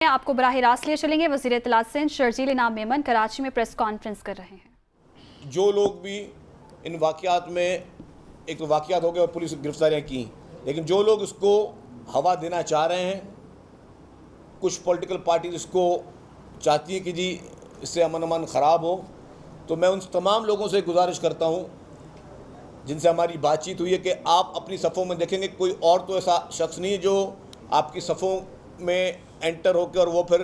आपको बराह रास्त लिए चलेंगे। वज़ीर इत्तलात सिंध शर्जील इनाम मेमन कराची में प्रेस कॉन्फ्रेंस कर रहे हैं। जो लोग भी इन वाक़यात में, एक तो वाक़यात हो गए और पुलिस गिरफ्तारियाँ की, लेकिन जो लोग इसको हवा देना चाह रहे हैं, कुछ पॉलिटिकल पार्टीज इसको चाहती हैं कि जी इससे अमन ख़राब हो, तो मैं उन तमाम लोगों से गुजारिश करता हूँ जिनसे हमारी बातचीत हुई है कि आप अपनी सफ़ों में देखेंगे कोई और तो ऐसा शख्स नहीं है जो आपकी सफ़ों में एंटर होकर और वो फिर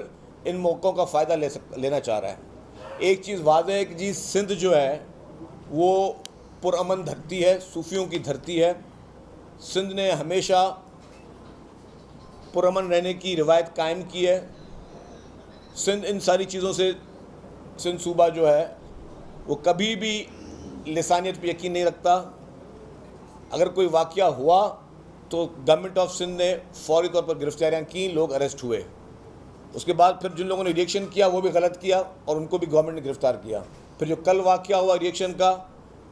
इन मौक़ों का फ़ायदा लेना चाह रहा है। एक चीज़ वाज़ेह है कि जी सिंध जो है वो पुरअमन धरती है, सूफ़ियों की धरती है। सिंध ने हमेशा पुरअमन रहने की रिवायत कायम की है। सिंध इन सारी चीज़ों से, सिंध सूबा जो है वो कभी भी लिसानियत पर यकीन नहीं रखता। अगर कोई वाक़या हुआ तो गवर्नमेंट ऑफ सिंध ने फौरी तौर पर गिरफ्तारियाँ की, लोग अरेस्ट हुए। उसके बाद फिर जिन लोगों ने रिएक्शन किया वो भी गलत किया और उनको भी गवर्नमेंट ने गिरफ़्तार किया। फिर जो कल वाक़या हुआ रिएक्शन का,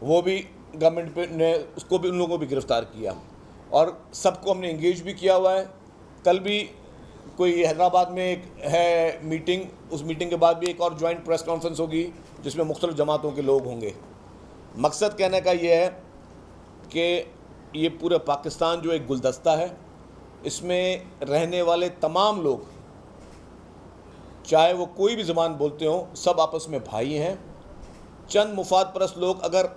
वो भी गवर्नमेंट ने उसको भी, उन लोगों को भी गिरफ़्तार किया और सबको हमने इंगेज भी किया हुआ है। कल भी कोई हैदराबाद में एक है मीटिंग, उस मीटिंग के बाद भी एक और जॉइंट प्रेस कॉन्फ्रेंस होगी जिसमें मुख्तलिफ़ जमातों के लोग होंगे। मकसद कहने का ये है कि ये पूरे पाकिस्तान जो एक गुलदस्ता है, इसमें रहने वाले तमाम लोग, चाहे वो कोई भी ज़बान बोलते हों, सब आपस में भाई हैं। चंद मुफाद परस्त लोग अगर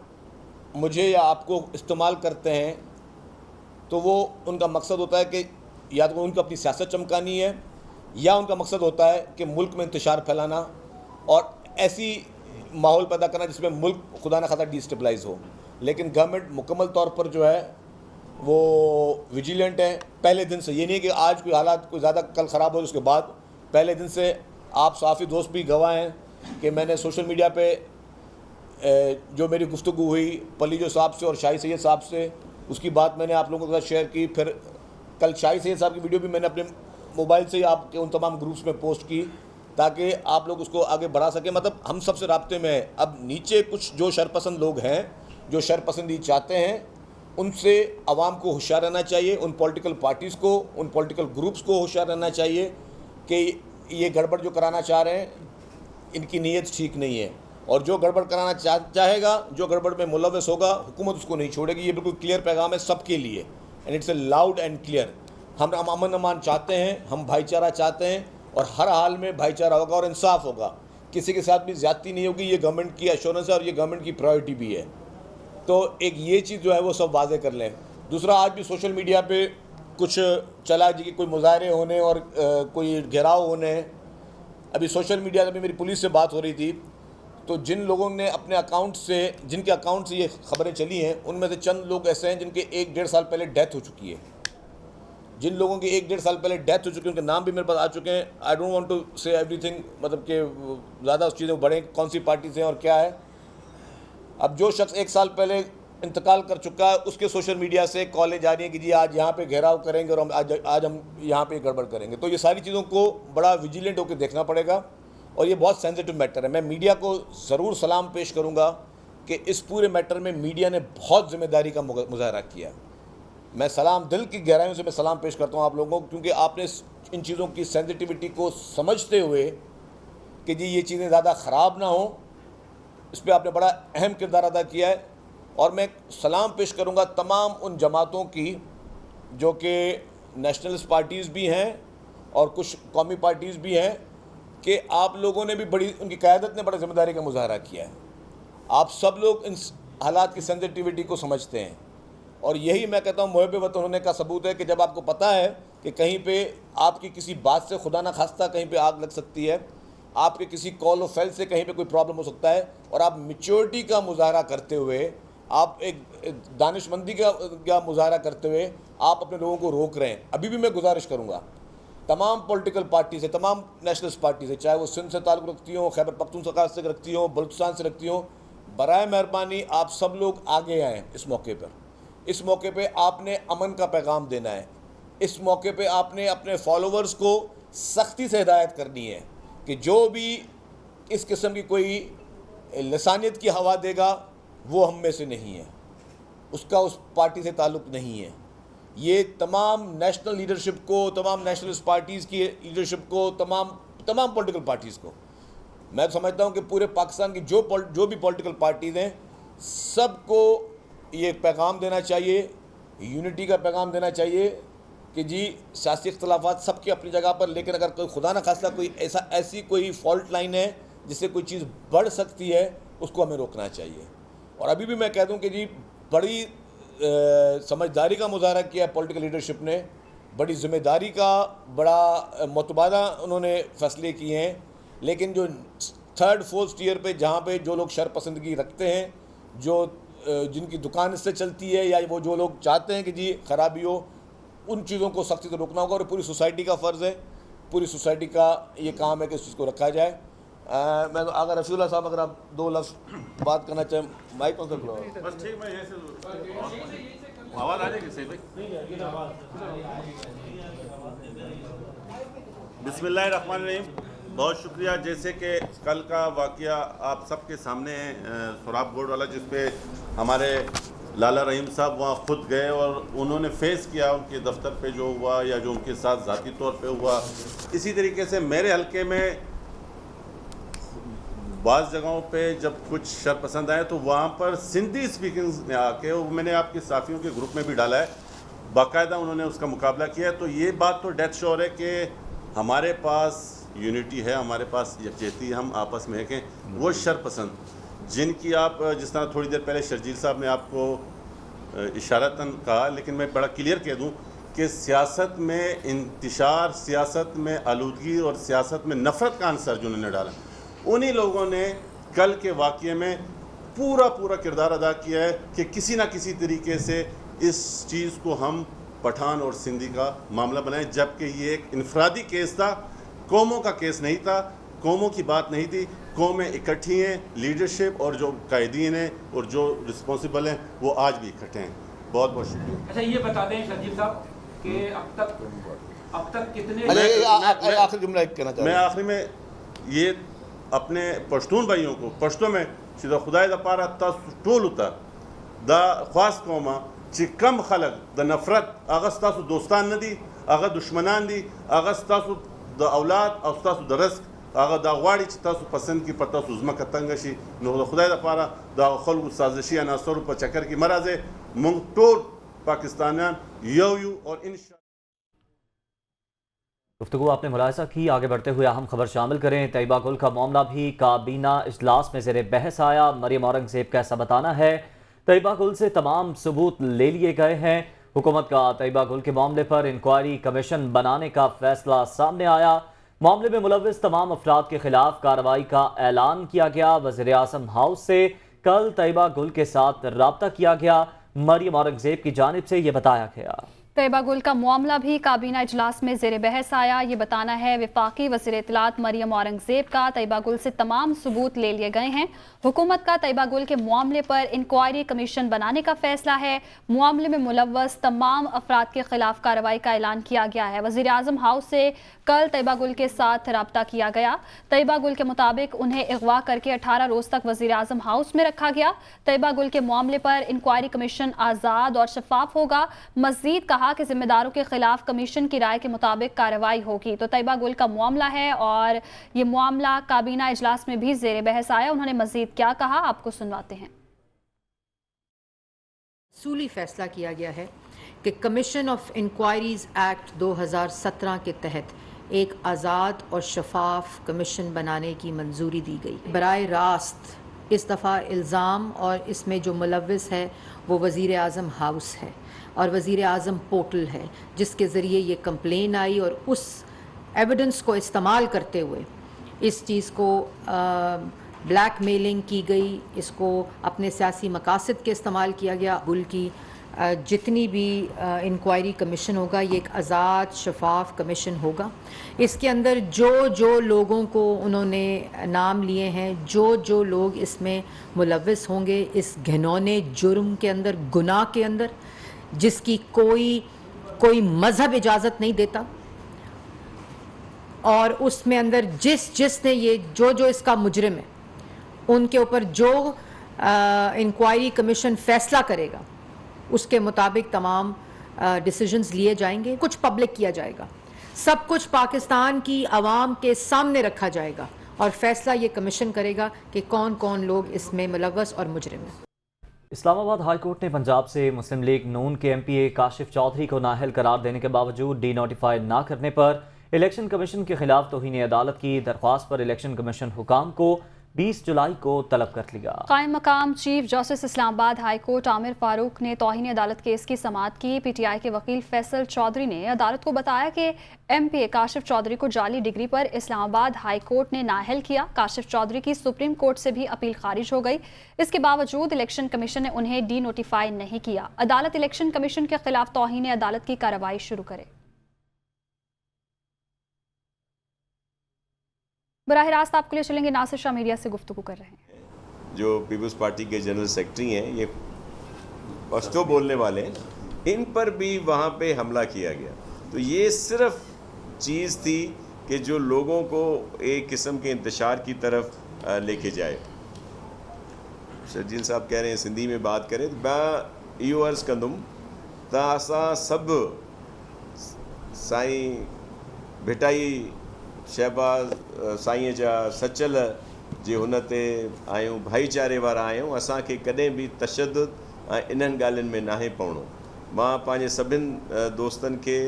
मुझे या आपको इस्तेमाल करते हैं तो वो उनका मकसद होता है कि या तो उनको अपनी सियासत चमकानी है या उनका मकसद होता है कि मुल्क में इंतशार फैलाना और ऐसी माहौल पैदा करना जिसमें मुल्क खुदा न खास्ता डिस्टेबलाइज हो। लेकिन गवर्नमेंट मुकम्मल तौर पर जो है वो विजिलेंट है पहले दिन से। ये नहीं कि आज कोई हालात कोई ज़्यादा कल ख़राब हो उसके बाद, पहले दिन से आप साफ़ी दोस्त भी गवाह हैं कि मैंने सोशल मीडिया पे जो मेरी गुफ्तगू हुई पलीजो साहब से और शाही सैयद साहब से, उसकी बात मैंने आप लोगों के साथ शेयर की। फिर कल शाही सैयद साहब की वीडियो भी मैंने अपने मोबाइल से ही आपके उन तमाम ग्रुप्स में पोस्ट की ताकि आप लोग उसको आगे बढ़ा सकें। मतलब हम सबसे राब्ते में हैं। अब नीचे कुछ जो शरपसंद लोग हैं, जो शरपसंदी चाहते हैं, उनसे आवाम को होशियार रहना चाहिए, उन पॉलिटिकल पार्टीज़ को, उन पॉलिटिकल ग्रुप्स को होशियार रहना चाहिए कि ये गड़बड़ जो कराना चाह रहे हैं इनकी नीयत ठीक नहीं है। और जो गड़बड़ कराना चाहेगा, जो गड़बड़ में मुलव्वस होगा, हुकूमत उसको नहीं छोड़ेगी। ये बिल्कुल क्लियर पैगाम है सबके लिए, and it's a loud and clear. हम अमन अमान चाहते हैं, हम भाईचारा चाहते हैं और हर हाल में भाईचारा होगा और इंसाफ होगा, किसी के साथ भी ज़्यादती नहीं होगी। ये गवर्नमेंट की एश्योरेंस है और ये गवर्नमेंट की प्रायोरिटी भी है। तो एक ये चीज़ जो है वो सब वाजे कर लें। दूसरा, आज भी सोशल मीडिया पे कुछ चला जी कि कोई मुजाहरे होने और कोई घेराव होने। अभी सोशल मीडिया से, अभी मेरी पुलिस से बात हो रही थी, तो जिन लोगों ने अपने अकाउंट से, जिनके अकाउंट से ये खबरें चली हैं, उनमें से चंद लोग ऐसे हैं जिनके 1-1.5 साल पहले डेथ हो चुकी है। जिन लोगों की 1-1.5 साल पहले डेथ हो चुकी है उनके नाम भी मेरे पास आ चुके हैं। आई डोंट वांट टू से एवरीथिंग, मतलब कि ज़्यादा उस चीज़ें बढ़ें कौन सी पार्टी से और क्या है। अब जो शख्स 1 साल पहले इंतकाल कर चुका है, उसके सोशल मीडिया से कॉलें जा रही हैं कि जी आज यहाँ पे घेराव करेंगे और हम आज हम यहाँ पे गड़बड़ करेंगे। तो ये सारी चीज़ों को बड़ा विजिलेंट होकर देखना पड़ेगा और ये बहुत सेंसिटिव मैटर है। मैं मीडिया को ज़रूर सलाम पेश करूँगा कि इस पूरे मैटर में मीडिया ने बहुत ज़िम्मेदारी का मुजाहरा किया। मैं सलाम, दिल की गहराइयों से मैं सलाम पेश करता हूँ आप लोगों को, क्योंकि आपने इन चीज़ों की सेंसिटिविटी को समझते हुए कि जी ये चीज़ें ज़्यादा ख़राब ना हो, इस पर आपने बड़ा अहम किरदार अदा किया है। और मैं सलाम पेश करूँगा तमाम उन जमातों की जो कि नेशनलिस्ट पार्टीज़ भी हैं और कुछ कौमी पार्टीज़ भी हैं, कि आप लोगों ने भी बड़ी, उनकी क़यादत ने बड़ी ज़िम्मेदारी का मुजाहरा किया है। आप सब लोग इन हालात की सेंसिटिविटी को समझते हैं और यही मैं कहता हूँ मुहब्ब वतन होने का सबूत है कि जब आपको पता है कि कहीं पे आपकी किसी बात से खुदा ना खास्ता कहीं पे आग लग सकती है, आपके किसी कॉल और फैल से कहीं पे कोई प्रॉब्लम हो सकता है, और आप मैच्योरिटी का मुजाहरा करते हुए, आप एक दानिशमंदी का मुजाहरा करते हुए आप अपने लोगों को रोक रहे हैं। अभी भी मैं गुजारिश करूँगा तमाम पॉलिटिकल पार्टी से, तमाम नेशनलिस्ट पार्टी से, चाहे वो सिंध से ताल्लुक़ रखती हों, खैबर पख्तूनख्वा से रखती हों, बलूचिस्तान से रखती हों, बराए मेहरबानी आप सब लोग आगे आएँ इस मौके पर। इस मौके पे आपने अमन का पैगाम देना है। इस मौके पे आपने अपने फॉलोवर्स को सख्ती से हिदायत करनी है कि जो भी इस किस्म की कोई लिसानियत की हवा देगा वो हम में से नहीं है, उसका उस पार्टी से ताल्लुक़ नहीं है। ये तमाम नेशनल लीडरशिप को, तमाम नेशनलिस्ट पार्टीज़ की लीडरशिप को, तमाम पॉलिटिकल पार्टीज़ को, मैं समझता हूँ कि पूरे पाकिस्तान की जो भी पॉलिटिकल पार्टीज़ हैं, सबको ये पैगाम देना चाहिए, यूनिटी का पैगाम देना चाहिए कि जी सियासी इख्तलाफात सबके अपनी जगह पर, लेकिन अगर कोई खुदा न खास्ता कोई ऐसी कोई फॉल्ट लाइन है जिससे कोई चीज़ बढ़ सकती है, उसको हमें रोकना चाहिए। और अभी भी मैं कह दूं कि जी बड़ी समझदारी का मुजाहरा किया पॉलिटिकल लीडरशिप ने, बड़ी ज़िम्मेदारी का बड़ा मुतबादा उन्होंने फैसले किए हैं, लेकिन जो थर्ड फोर्थ टियर पे जहाँ पे जो लोग शरपसंदगी रखते हैं, जिनकी दुकान इससे चलती है, या वो जो लोग चाहते हैं कि जी खराबी हो, उन चीज़ों को सख्ती से रोकना होगा। और पूरी सोसाइटी का फ़र्ज़ है, पूरी सोसाइटी का ये काम है कि इस चीज़ को रखा जाए। मैं अगर रफीउल्लाह साहब अगर आप 2 लफ्ज़ बात करना चाहें, माइक कौन सा खुला हुआ? बस ठीक, मैं यहीं से आवाज़ आ जाएगी सही भाई। बिस्मिल्लाहिर्रहमानिर्रहीम। बहुत शुक्रिया। जैसे कि कल का वाक़या आप सबके सामने है, सोराब बोर्ड वाला, जिस पे हमारे लाला रहीम साहब वहाँ खुद गए और उन्होंने फेस किया उनके दफ्तर पे जो हुआ या जो उनके साथ ज़ाती तौर पे हुआ। इसी तरीके से मेरे हलके में बाज़ जगहों पे जब कुछ शरपसंद आए तो वहाँ पर सिंधी स्पीकिंग ने आके, वो मैंने आपके साथियों के ग्रुप में भी डाला है, बाकायदा उन्होंने उसका मुकाबला किया। तो ये बात तो डेथ श्योर है कि हमारे पास यूनिटी है, हमारे पास यकजहती, हम आपस में हैं। वो शरपसंद जिनकी आप, जिस तरह थोड़ी देर पहले शर्जील साहब ने आपको इशारतन कहा, लेकिन मैं बड़ा क्लियर कह दूं कि सियासत में इंतशार, सियासत में आलूदगी और सियासत में नफ़रत का अंसर जो उन्होंने डाला, उन्हीं लोगों ने कल के वाक़ये में पूरा किरदार अदा किया है कि किसी ना किसी तरीके से इस चीज़ को हम पठान और सिंधी का मामला बनाएं, जबकि ये एक इनफरादी केस था, कौमों का केस नहीं था, कौमों की बात नहीं थी। कौमें इकट्ठी हैं, लीडरशिप और जो कायदीन हैं और जो रिस्पॉन्सिबल हैं वो आज भी इकट्ठे हैं। बहुत बहुत शुक्रिया। अच्छा, ये बता दें शर्जील साहब कि अब तक कितने, आखिरी जुमला कहना चाहता हूं। मैं आखिरी में ये अपने पश्तून भाइयों को पश्तो में सीधा खुदाई द पारा टोल उतर द ख्वास कौमा ची कम खलक द नफरत अगस्तासु दोस्तान न दी, अगर दुश्मनान दी, अगस्तासु द औलाद और तासु द रस्क, अगर द वाड़ी तासु पसंद की पता सुजमा कतंगशी नो खुदाई द पारा द खलगु साजिशी अनासर पर चक्कर की मराजे मुंग टोल पाकिस्तानियान यू और इन गुफ्तगू आपने मुलाहिजा की। आगे बढ़ते हुए अहम खबर शामिल करें। तैयबा गुल का मामला भी काबीना इजलास में ज़ेर बहस आया। मरियम औरंगज़ेब का ऐसा बताना है तैयबा गुल से तमाम सबूत ले लिए गए हैं। हुकूमत का तैयबा गुल के मामले पर इंक्वायरी कमीशन बनाने का फैसला सामने आया। मामले में मुलव्विस तमाम अफराद के खिलाफ कार्रवाई का ऐलान किया गया। वज़ीर आज़म हाउस से कल तैयबा गुल के साथ रब्ता किया गया। मरियम औरंगज़ेब की जानिब से ये बताया गया। तैयबा गुल का मामला भी काबीना इजलास में ज़ेर बहस आया। ये बताना है वफाकी वज़ीर इत्तलात मरियम औरंगज़ेब का तैयबा गुल से तमाम सबूत ले लिए गए हैं। हुकूमत का तैयबा गुल के मामले पर इंक्वायरी कमीशन बनाने का फैसला है। मामले में मुलव्वस तमाम अफराद के खिलाफ कार्रवाई का ऐलान किया गया है। वज़ीर आज़म हाउस से कल तैयबा गुल के साथ रब्ता किया गया। तैयबा गुल के मुताबिक उन्हें अगवा करके 18 रोज़ तक वज़ीर आज़म हाउस में रखा गया। तैयबा गुल के मामले पर इंक्वायरी कमीशन आज़ाद और शफाफ होगा। मज़ीद कहा कि जिम्मेदारों के खिलाफ कमीशन की राय के मुताबिक कार्रवाई होगी। तो तैयबा गुल का मामला है और ये मामला काबीना इजलास में भी ज़ेर बहस आया। उन्होंने मज़ीद क्या कहा आपको सुनवाते हैं। सूली फैसला किया गया है कि कमीशन ऑफ इंक्वायरीज एक्ट 2017 के तहत एक आज़ाद और शफाफ कमीशन बनाने की मंजूरी दी गई। बराए रास्त इस दफ़ा इल्ज़ाम और इसमें जो मुलव्विस है वो वज़ीर आज़म हाउस है और वज़ीर आज़म पोर्टल है, जिसके ज़रिए ये कंप्लेन आई और उस एविडेंस को इस्तेमाल करते हुए इस चीज़ को ब्लैक मेलिंग की गई, इसको अपने सियासी मकासद के इस्तेमाल किया गया। गुल की जितनी भी इंक्वायरी कमीशन होगा ये एक आज़ाद शफाफ कमीशन होगा। इसके अंदर जो जो लोगों को उन्होंने नाम लिए हैं, जो जो लोग इसमें मुलव्विस होंगे इस घिनौने जुर्म के अंदर, गुनाह के अंदर, जिसकी कोई मज़हब इजाज़त नहीं देता, और उसमें अंदर जिसने ये जो इसका मुजरिम है उनके ऊपर जो इंक्वायरी कमीशन फैसला करेगा उसके मुताबिक तमाम डिसीजंस लिए जाएंगे, कुछ पब्लिक किया जाएगा, सब कुछ पाकिस्तान की आवाम के सामने रखा जाएगा और फैसला ये कमीशन करेगा कि कौन कौन लोग इसमें मुलव्वस और मुजरिम हैं। इस्लामाबाद हाई कोर्ट ने पंजाब से मुस्लिम लीग नून के MPA काशिफ चौधरी को नाअहल करार देने के बावजूद डी-नोटिफाई ना करने पर इलेक्शन कमीशन के खिलाफ तौहीन अदालत की दरख्वास्त पर इलेक्शन कमीशन हुकाम को 20 जुलाई को तलब कर लिया। कायम मकाम chief justice Islamabad high court Aamir Farooq ने तौहीन अदालत केस की समाअत की। PTI के वकील फैसल चौधरी ने अदालत को बताया कि MPA काशिफ चौधरी को जाली डिग्री पर इस्लामाबाद हाई कोर्ट ने नाअहल किया। काशिफ चौधरी की सुप्रीम कोर्ट से भी अपील खारिज हो गई। इसके बावजूद इलेक्शन कमीशन ने उन्हें डी-नोटिफाई नहीं किया। अदालत इलेक्शन कमीशन के खिलाफ तौहीन अदालत की कार्रवाई शुरू करे। बराह रास्त आपके लिए चलेंगे, नासिर शाह मीडिया से गुफ्तगू कर रहे हैं। जो पीपल्स पार्टी के जनरल सेक्रेटरी हैं, ये पश्तो बोलने वाले हैं, इन पर भी वहाँ पे हमला किया गया। तो ये सिर्फ चीज़ थी कि जो लोगों को एक किस्म के इंतशार की तरफ लेके जाए। शर्जील साहब कह रहे हैं सिंधी में बात करें तो मैं इहो अर्ज़ कंदुम त असां सभु साईं भिटाई शहबाज साईं जा सचल जे हुन ते आहियूं, भाईचारे वारा आहियूं। असांखे कॾहिं बि तशद्दुद ऐं इन्हनि ॻाल्हियुनि में नाहे पवणो। मां पंहिंजे सभिनि दोस्तनि खे,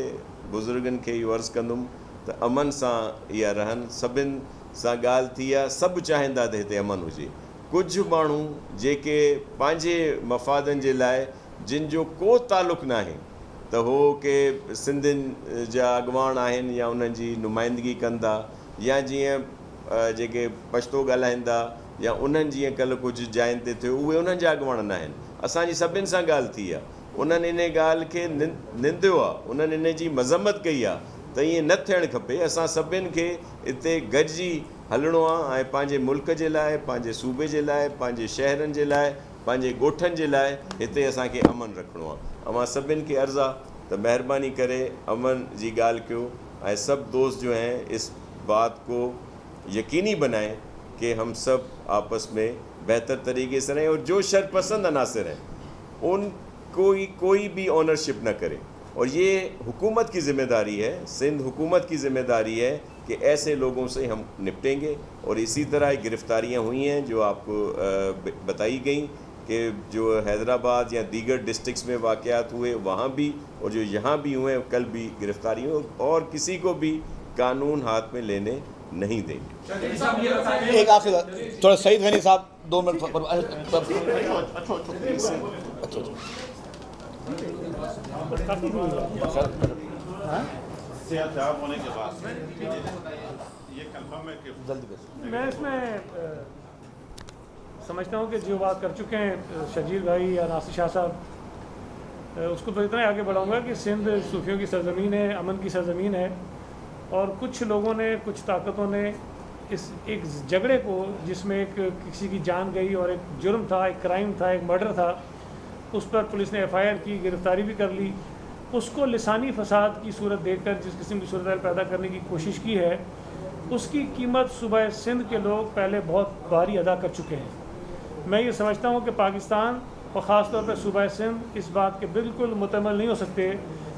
बुज़ुर्गनि खे इहो अर्ज़ु कंदुमि त अमन सां इहा रहनि। सभिनि सां ॻाल्हि थी आहे, सभु चाहींदा त हिते अमन हुजे। कुझु माण्हू जेके पंहिंजे मफ़ादनि जे लाइ, जिन जो को तालुक़ु नाहे त हो के सिंधियुनि जा अॻुवान आहिनि या उन्हनि जी नुमाइंदगी कंदा, या जीअं जेके पश्तो ॻाल्हाईंदा या उन्हनि जीअं कल्ह कुझु जाइनि ते थियो, उहे उन्हनि जा अॻुवान न आहिनि। असांजी सभिनि सां ॻाल्हि थी आहे, उन्हनि इन ॻाल्हि खे निंदियो आहे, उन्हनि इन जी मज़म्मत कई आहे त ईअं न थियणु खपे। असां सभिनि खे हिते गॾिजी हलणो आहे ऐं पंहिंजे मुल्क जे लाइ, पंहिंजे सूबे जे लाइ, पंहिंजे शहरनि जे लाइ, पंहिंजे ॻोठनि जे लाइ हिते असांखे अमन रखिणो आहे। मां सभिनि खे अर्ज़ु आहे त महिरबानी करे अमन जी ॻाल्हि कयो ऐं सब दोस्त जो हैं इस बात को यकीनी बनाएं कि हम सब आपस में बेहतर तरीके से रहें और जो शरपसंद अनासर हैं उनको कोई भी ऑनरशिप न करे। और ये हुकूमत की ज़िम्मेदारी है, सिंध हुकूमत की ज़िम्मेदारी है कि ऐसे लोगों से हम निपटेंगे। और इसी तरह गिरफ़्तारियाँ हुई हैं जो आपको बताई गई कि जो हैदराबाद या दीगर डिस्ट्रिक्ट्स में वाक़यात हुए वहाँ भी, और जो यहाँ भी हुए, कल भी गिरफ़्तारी हुई, और किसी को भी कानून हाथ में लेने नहीं देंगे। एक आखिर थोड़ा सईद गनी साहब 2 मिनट मैं इसमें समझता हूँ कि जो बात कर चुके हैं शर्जील भाई या नासिर शाह साहब, उसको तो इतना आगे बढ़ाऊँगा कि सिंध सूफियों की सरजमीन है, अमन की सरजमीन है, और कुछ लोगों ने, कुछ ताकतों ने इस एक झगड़े को, जिसमें एक किसी की जान गई और एक जुर्म था, एक क्राइम था, एक मर्डर था, उस पर पुलिस ने FIR की, गिरफ्तारी भी कर ली, उसको लिसानी फसाद की सूरत देकर जिस किस्म की सूरत पैदा करने की कोशिश की है, उसकी कीमत सूबा सिंध के लोग पहले बहुत भारी अदा कर चुके हैं। मैं ये समझता हूँ कि पाकिस्तान और ख़ास तौर पर सूबा सिंध इस बात के बिल्कुल मुतमल नहीं हो सकते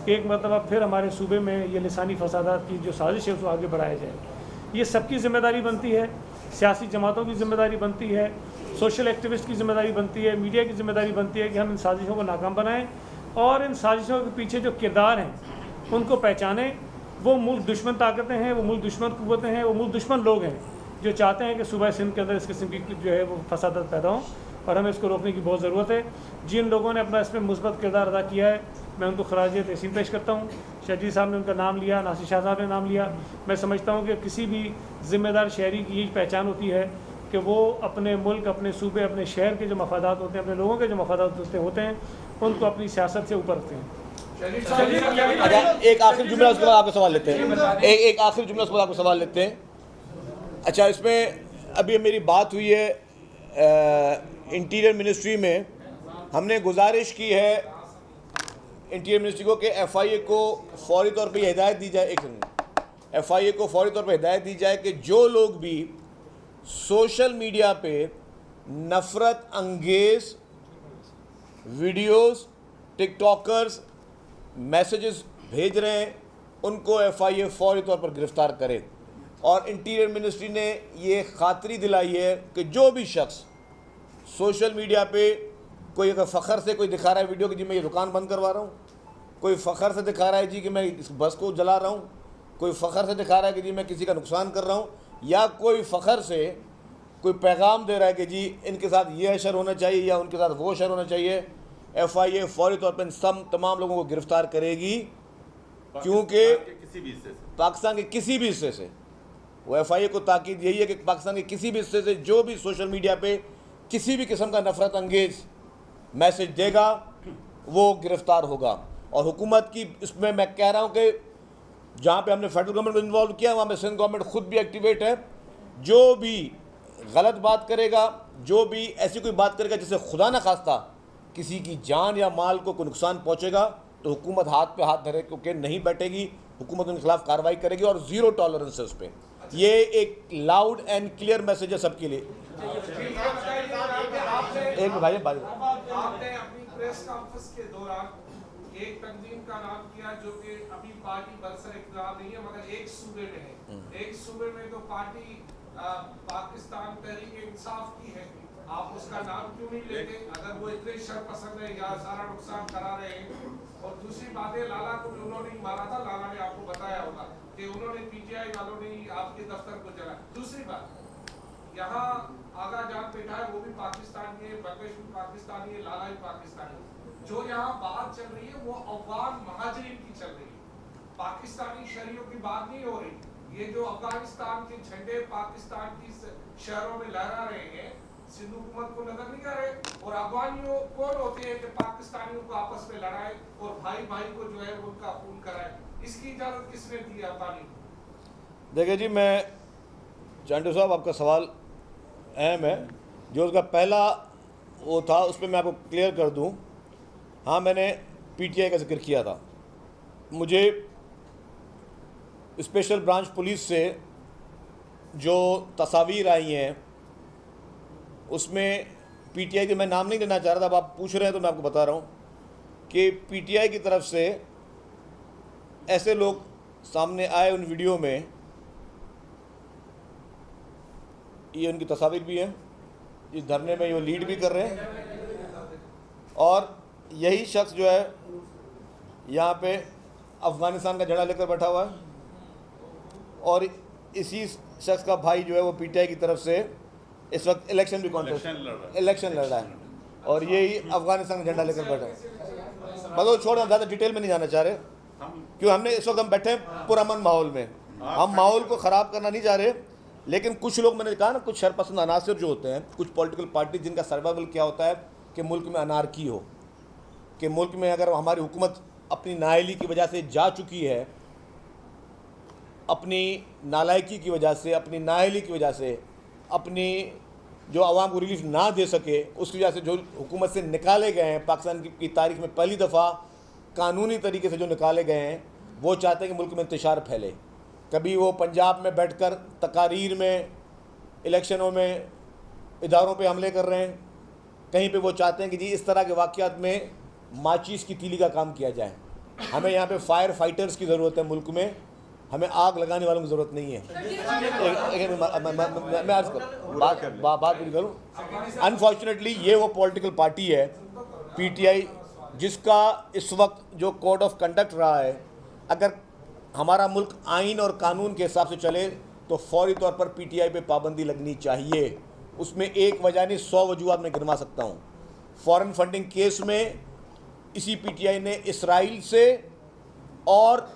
कि एक मरतबा फिर हमारे सूबे में ये लिसानी फसादात की जो साजिश है उसको आगे बढ़ाया जाए। ये सबकी ज़िम्मेदारी बनती है, सियासी जमातों की ज़िम्मेदारी बनती है, सोशल एक्टिविस्ट की ज़िम्मेदारी बनती है, मीडिया की ज़िम्मेदारी बनती है कि हम इन साजिशों को नाकाम बनाएं और इन साजिशों के पीछे जो किरदार हैं उनको पहचानें। वो मुल्क दुश्मन ताकतें हैं, वो मुल्क दुश्मन क़ुव्वतें हैं, वो मुल्क दुश्मन लोग हैं जो चाहते हैं कि सूबा सिंध के अंदर इस किस्म की जो है वो फसादात पैदा हों, और हमें इसको रोकने की बहुत ज़रूरत है। जिन लोगों ने अपना इसमें मुस्बत किरदार अदा किया है, मैं उनको खराज तहसीन पेश करता हूँ। शर्जील साहब ने उनका नाम लिया, नासिर शाह साहब ने नाम लिया। मैं समझता हूँ कि किसी भी ज़िम्मेदार शहरी की यही पहचान होती है कि वो अपने मुल्क, अपने सूबे, अपने शहर के जो मफादात होते हैं, अपने लोगों के जो मफादात होते हैं, उनको अपनी सियासत से ऊपर रखते हैं। एक आखिरी जुमला, उसके बाद आपका सवाल लेते हैं। एक आखिरी जुमला, उसके बाद आपका सवाल लेते हैं। अच्छा, इसमें अभी मेरी बात हुई है इंटीरियर मिनिस्ट्री में, हमने गुजारिश की है इंटीरियर मिनिस्ट्री को कि FIA को फौरी तौर पे हिदायत दी जाए, FIA को फौरी तौर पे हिदायत दी जाए कि जो लोग भी सोशल मीडिया पे नफ़रत अंगेज़ वीडियोस, टिकटॉकर्स मैसेजेस भेज रहे हैं उनको FIA फौरी तौर पर गिरफ़्तार करे। और इंटीरियर मिनिस्ट्री ने ये खातरी दिलाई है कि जो भी शख्स सोशल मीडिया पे कोई अगर फ़ख्र से कोई दिखा रहा है वीडियो कि जी मैं ये दुकान बंद करवा रहा हूँ, कोई फ़ख्र से दिखा रहा है जी कि मैं इस बस को जला रहा हूँ, कोई फ़ख्र से दिखा रहा है कि जी मैं किसी का नुकसान कर रहा हूँ, या कोई फ़ख्र से कोई पैगाम दे रहा है कि जी इनके साथ ये अशर होना चाहिए या उनके साथ वो अशर होना चाहिए, FIA फौरी तौर पर इन तमाम लोगों को गिरफ़्तार करेगी। क्योंकि पाकिस्तान के किसी भी हिस्से से वो FIA को ताकीद यही है कि पाकिस्तान के किसी भी हिस्से से जो भी सोशल मीडिया पे किसी भी किस्म का नफ़रत अंगेज़ मैसेज देगा वो गिरफ़्तार होगा। और हुकूमत की इसमें मैं कह रहा हूँ कि जहाँ पे हमने फेडरल गवर्नमेंट को इन्वॉल्व किया वहाँ पे सिंध गवर्नमेंट ख़ुद भी एक्टिवेट है। जो भी गलत बात करेगा, जो भी ऐसी कोई बात करेगा जिससे खुदा न खास्ता किसी की जान या माल को कोई नुकसान पहुँचेगा, तो हुकूमत हाथ पे हाथ धरे के नहीं बैठेगी, हुकूमत उनके खिलाफ कार्रवाई करेगी और ज़ीरो टॉलरेंस है उस पर। ये एक लाउड एंड क्लियर मैसेज है सबके लिए। एक भाई आपने अपनी प्रेस कॉन्फ्रेंस के दौरान एक तंजीम का नाम किया जो कि अभी पार्टी बरसर इख्तियार नहीं है मगर एक सूबे में है। एक सूबे में तो पार्टी पाकिस्तान तहरीक इंसाफ की है, आप उसका नाम क्यों नहीं लेते अगर वो इतने शरपसंद है या सारा नुकसान करा रहे हैं? और दूसरी बात है, लाला को भी उन्होंने ही मारा था, लाला ने आपको बताया होगा कि उन्होंने PTI वालों ने ही आपके दफ्तर को जला। दूसरी बात, यहाँ आगा जान बैठा है वो भी पाकिस्तानी है, बकवेश भी पाकिस्तानी है, लाला भी पाकिस्तानी है। जो यहाँ बात चल रही है वो अफगान महाजरीन की चल रही है, पाकिस्तानी शहरियों की बात नहीं हो रही। ये जो अफगानिस्तान के झंडे पाकिस्तान की शहरों में लहरा रहे हैं, सिंध हुकूमत को नजर नहीं आ रहे। और अफगानियों कौन होते हैं कि पाकिस्तानियों को आपस में लड़ाए और भाई भाई को जो है उनका खून कराए? इसकी इजाजत किसने दी अफगानी को? देखिए जी, मैं चांटू साहब आपका सवाल अहम है। जो उसका पहला वो था उस पर मैं आपको क्लियर कर दूं। हाँ, मैंने PTI का जिक्र किया था। मुझे स्पेशल ब्रांच पुलिस से जो तस्वीर आई हैं उसमें PTI के, मैं नाम नहीं लेना चाह रहा था, अब आप पूछ रहे हैं तो मैं आपको बता रहा हूँ कि PTI की तरफ से ऐसे लोग सामने आए उन वीडियो में, ये उनकी तस्वीर भी है, इस धरने में ये लीड भी कर रहे हैं। और यही शख्स जो है यहाँ पे अफ़गानिस्तान का झंडा लेकर बैठा हुआ है और इसी शख्स का भाई जो है वो PTI की तरफ से इस वक्त इलेक्शन भी इलेक्शन लड़ रहा है और यही अफ़गानिस्तान का झंडा लेकर बैठा है। मतलब छोड़ना, ज़्यादा डिटेल में नहीं जाना चाह रहे क्यों हमने इस वक्त हम बैठे हैं पुरअमन माहौल में, हम माहौल को ख़राब करना नहीं चाह रहे। लेकिन कुछ लोग, मैंने कहा ना, कुछ शरपसंद अनासर जो होते हैं, कुछ पॉलिटिकल पार्टी जिनका सर्वाइवल क्या होता है कि मुल्क में अनारकी हो, कि मुल्क में अगर हमारी हुकूमत अपनी नाअहली की वजह से जा चुकी है, अपनी नालायकी की वजह से, अपनी नाअहली की वजह से, अपनी जो आवाम को रिलीफ ना दे सके उसकी वजह से जो हुकूमत से निकाले गए हैं, पाकिस्तान की तारीख में पहली दफ़ा कानूनी तरीके से जो निकाले गए हैं, वो चाहते हैं कि मुल्क में इंतशार फैले। कभी वो पंजाब में बैठकर तकारीर में, इलेक्शनों में इदारों पे हमले कर रहे हैं, कहीं पे वो चाहते हैं कि जी इस तरह के वाक़यात में माचिस की तीली का काम किया जाए। हमें यहाँ पे फायर फाइटर्स की ज़रूरत है मुल्क में, हमें आग लगाने वालों की ज़रूरत नहीं है। मैं अर्ज़ करूँ, बात पूरी करूँ। अनफॉर्चुनेटली ये वो पॉलिटिकल पार्टी है PTI जिसका इस वक्त जो कोड ऑफ कंडक्ट रहा है, अगर हमारा मुल्क आइन और कानून के हिसाब से चले तो फौरी तौर पर PTI पे पाबंदी लगनी चाहिए। उसमें एक वजह नहीं, 100 वजूहात मैं गिनवा सकता हूँ। फॉरेन फंडिंग केस में इसी PTI ने इसराइल से और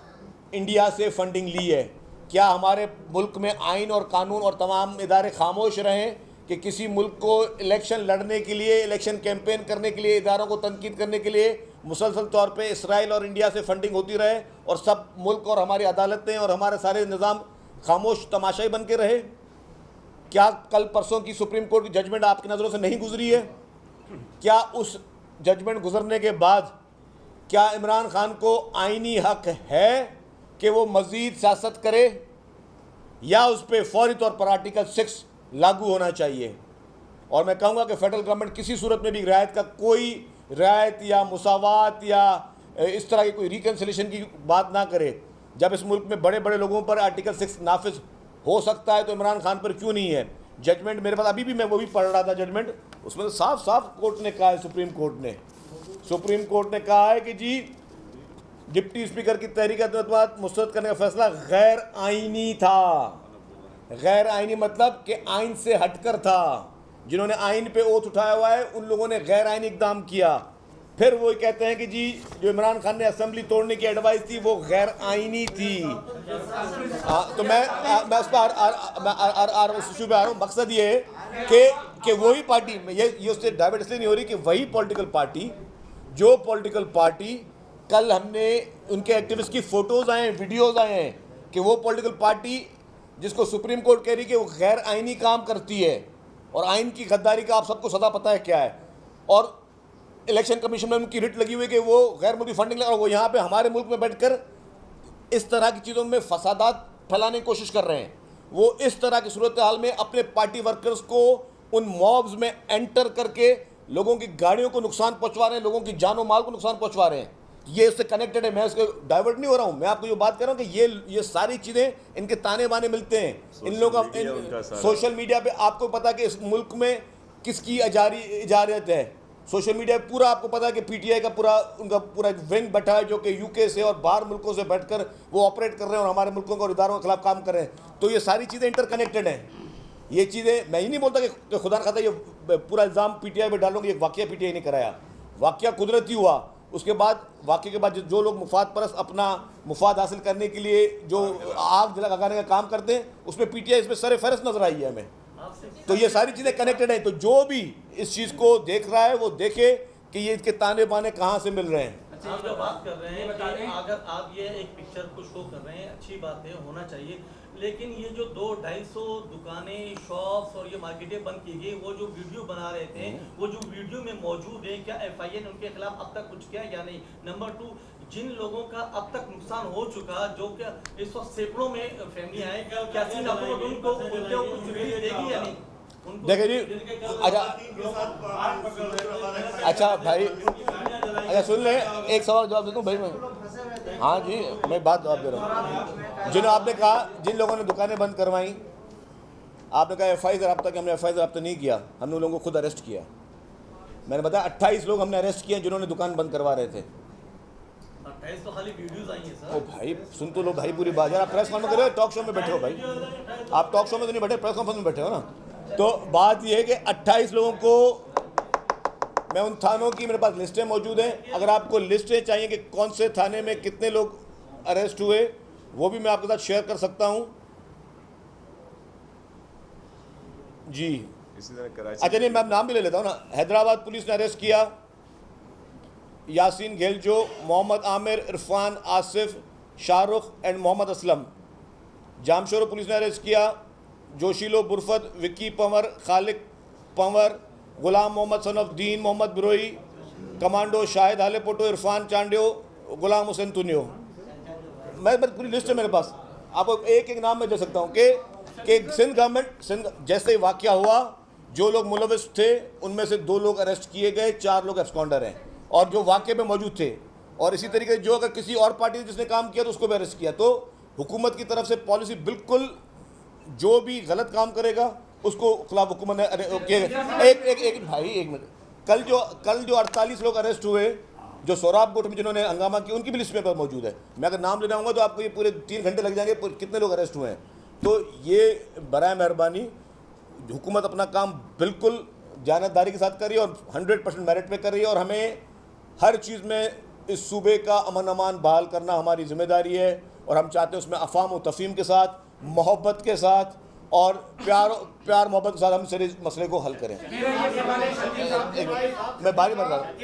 इंडिया से फंडिंग ली है। क्या हमारे मुल्क में आइन और कानून और तमाम इदारे खामोश रहें कि किसी मुल्क को इलेक्शन लड़ने के लिए, इलेक्शन कैंपेन करने के लिए, इदारों को तनकीद करने के लिए मुसलसल तौर पे इसराइल और इंडिया से फंडिंग होती रहे और सब मुल्क और हमारी अदालतें और हमारे सारे निज़ाम खामोश तमाशाई बन के रहे? क्या कल परसों की सुप्रीम कोर्ट की जजमेंट आपकी नज़रों से नहीं गुजरी है? क्या उस जजमेंट गुजरने के बाद क्या इमरान खान को आइनी हक है कि वो मज़ीद सियासत करे या उस पर फौरी तौर पर आर्टिकल 6 लागू होना चाहिए? और मैं कहूँगा कि फेडरल गवर्नमेंट किसी सूरत में भी रियायत का कोई रियायत या मुसावात या इस तरह की कोई रिकन्सिलेशन की बात ना करे। जब इस मुल्क में बड़े बड़े लोगों पर आर्टिकल 6 नाफिज हो सकता है तो इमरान खान पर क्यों नहीं है? जजमेंट मेरे पास अभी भी, मैं वो भी पढ़ रहा था जजमेंट, उसमें तो साफ साफ कोर्ट ने कहा है, सुप्रीम कोर्ट ने कहा है कि जी डिप्टी स्पीकर की तहरीक एतमाद मुस्तरद करने का फैसला गैर आईनी था। गैर आईनी मतलब कि आइन से हटकर था। जिन्होंने आइन पे ओथ उठाया हुआ है उन लोगों ने गैर आईनी इकदाम किया। फिर वो कहते हैं कि जी जो इमरान खान ने असेंबली तोड़ने की एडवाइस थी वो गैर आईनी थी। तो मैं उस पर उस इशू पे आ रहा हूँ। मकसद ये है कि वही पार्टी में ये उससे डाइवर्ट इसलिए नहीं हो रही कि वही पॉलिटिकल पार्टी, जो पॉलिटिकल पार्टी कल हमने उनके एक्टिविस्ट की फ़ोटोज़ आए हैं, वीडियोज़ आए हैं कि वो पॉलिटिकल पार्टी जिसको सुप्रीम कोर्ट कह रही कि वो गैर आइनी काम करती है और आइन की गद्दारी का आप सबको सदा पता है क्या है, और इलेक्शन कमीशन में उनकी रिट लगी हुई कि वो गैर मुल्की फंडिंग लगा, वो यहाँ पे हमारे मुल्क में बैठकर इस तरह की चीज़ों में फसादात फैलाने की कोशिश कर रहे हैं। वो इस तरह की सूरत हाल में अपने पार्टी वर्कर्स को उन मॉब्स में एंटर करके लोगों की गाड़ियों को नुकसान पहुँचवा रहे हैं, लोगों की जानो माल को नुकसान पहुँचवा रहे हैं। ये इससे कनेक्टेड है, मैं इसको डाइवर्ट नहीं हो रहा हूँ। मैं आपको जो बात कर रहा हूँ कि ये सारी चीज़ें इनके ताने बाने मिलते हैं इन लोगों का। सोशल मीडिया पे आपको पता है कि इस मुल्क में किसकी इजारियत है। सोशल मीडिया पे पूरा आपको पता है कि पीटीआई का उनका पूरा विंग बैठा है जो कि यूके से और बाहर मुल्कों से बैठकर वो ऑपरेट कर रहे हैं और हमारे मुल्कों और इदारों के खिलाफ काम कर रहे हैं। तो ये सारी चीज़ें इंटरकनेक्टेड हैं। ये चीज़ें मैं ही नहीं बोलता कि खुदा न खाता ये पूरा इल्ज़ाम पीटीआई पे डालूंगी। एक वाक़या पीटीआई ने कराया, वाक़या कुदरती हुआ। उसके बाद वाक़े के बाद जो लोग मुफाद परस्त अपना मुफाद हासिल करने के लिए जो आग लगाने का काम करते हैं उसमें पीटीआई इसमें सर फहरिस्त नजर आई है हमें। तो ये सारी चीज़ें कनेक्टेड हैं। तो जो भी इस चीज़ को देख रहा है वो देखे कि ये इसके ताने बाने कहाँ से मिल रहे हैं। आप जो बात कर रहे हैं कि अगर आप ये एक पिक्चर को शो कर रहे हैं, अच्छी बात है, होना चाहिए, लेकिन ये जो 200-250 दुकानें, शॉप्स और ये मार्केटें बंद की गई, वो जो वीडियो बना रहे थे वो जो वीडियो में मौजूद है, क्या एफआईए ने उनके खिलाफ अब तक कुछ किया या नहीं? नंबर 2, जिन लोगों का अब तक नुकसान हो चुका, जो क्या इस वक्त सैकड़ों में फैमिलियां हैं, क्या उनको कुछ रिलीफ देगी या नहीं? देखिए जी, अच्छा भाई, अच्छा सुन ले, एक सवाल जवाब देता हूँ भाई मैं। हाँ जी, मैं बात जवाब दे रहा हूँ। जिन्होंने आपने कहा जिन लोगों ने दुकानें बंद करवाई, आपने कहा एफआई से रब्ता, कि हमने एफआई से रब्ता नहीं किया, हमने उन लोगों को खुद अरेस्ट किया। मैंने बताया 28 लोग हमने अरेस्ट किए जिन्होंने दुकान बंद करवा रहे थे। 28 तो खाली वीडियोस आई हैं सर। ओ भाई सुन तो लो भाई पूरी बात। यार आप प्रेस कॉन्फ्रेंस करो, टॉक शो में बैठे हो भाई, आप टॉक शो में तो नहीं बैठे, प्रेस कॉन्फ्रेंस में बैठे हो ना। तो बात यह है कि 28 लोगों को, मैं उन थानों की मेरे पास लिस्टें मौजूद हैं, अगर आपको लिस्टें चाहिए कि कौन से थाने में कितने लोग अरेस्ट हुए वो भी मैं आपके साथ शेयर कर सकता हूं जी। इसी तरह कराची, अच्छा नहीं, मैं नाम भी ले लेता हूं ना। हैदराबाद पुलिस ने अरेस्ट किया यासीन घेलजो, मोहम्मद आमिर, इरफान, आसिफ, शाहरुख एंड मोहम्मद असलम। जामशोरो पुलिस ने अरेस्ट किया जोशीलो बुरफत, विक्की पंवर, खालिक पंवर, गुलाम मोहम्मद सनफदीन, मोहम्मद बिरोई, कमांडो शाहिद हालेपोटो, इरफान चांडियो, गुलाम हुसैन तुनियो। मैं पूरी लिस्ट है मेरे पास, आपको एक एक नाम मैं दे सकता हूँ कि सिंध गवर्नमेंट जैसे ही वाक़या हुआ जो लोग मुलविस थे उनमें से 2 लोग अरेस्ट किए गए, 4 लोग एब्सकॉन्डर हैं और जो वाक़े में मौजूद थे। और इसी तरीके से जो अगर किसी और पार्टी ने जिसने काम किया तो उसको भी अरेस्ट किया। तो हुकूमत की तरफ से पॉलिसी बिल्कुल, जो भी गलत काम करेगा उसको खिलाफ हुकूमत ने एक भाई एक मिनट, कल जो 48 लोग अरेस्ट हुए जो सोराब कोट में जिन्होंने हंगामा किया उनकी भी लिस्ट में मौजूद है। मैं अगर नाम लेना होगा तो आपको ये पूरे 3 घंटे लग जाएंगे कितने लोग अरेस्ट हुए हैं। तो ये बराए मेहरबानी हुकूमत अपना काम बिल्कुल जानतदारी के साथ कर रही है और 100% मेरिट पे कर रही है और हमें हर चीज़ में इस सूबे का अमन अमान बहाल करना हमारी जिम्मेदारी है और हम चाहते हैं उसमें अफ़ाम व तफ़हीम के साथ, मोहब्बत के साथ और प्यार मोहब्बत के साथ हम सारे मसले को हल करें। मैं बारी बता रहा हूँ।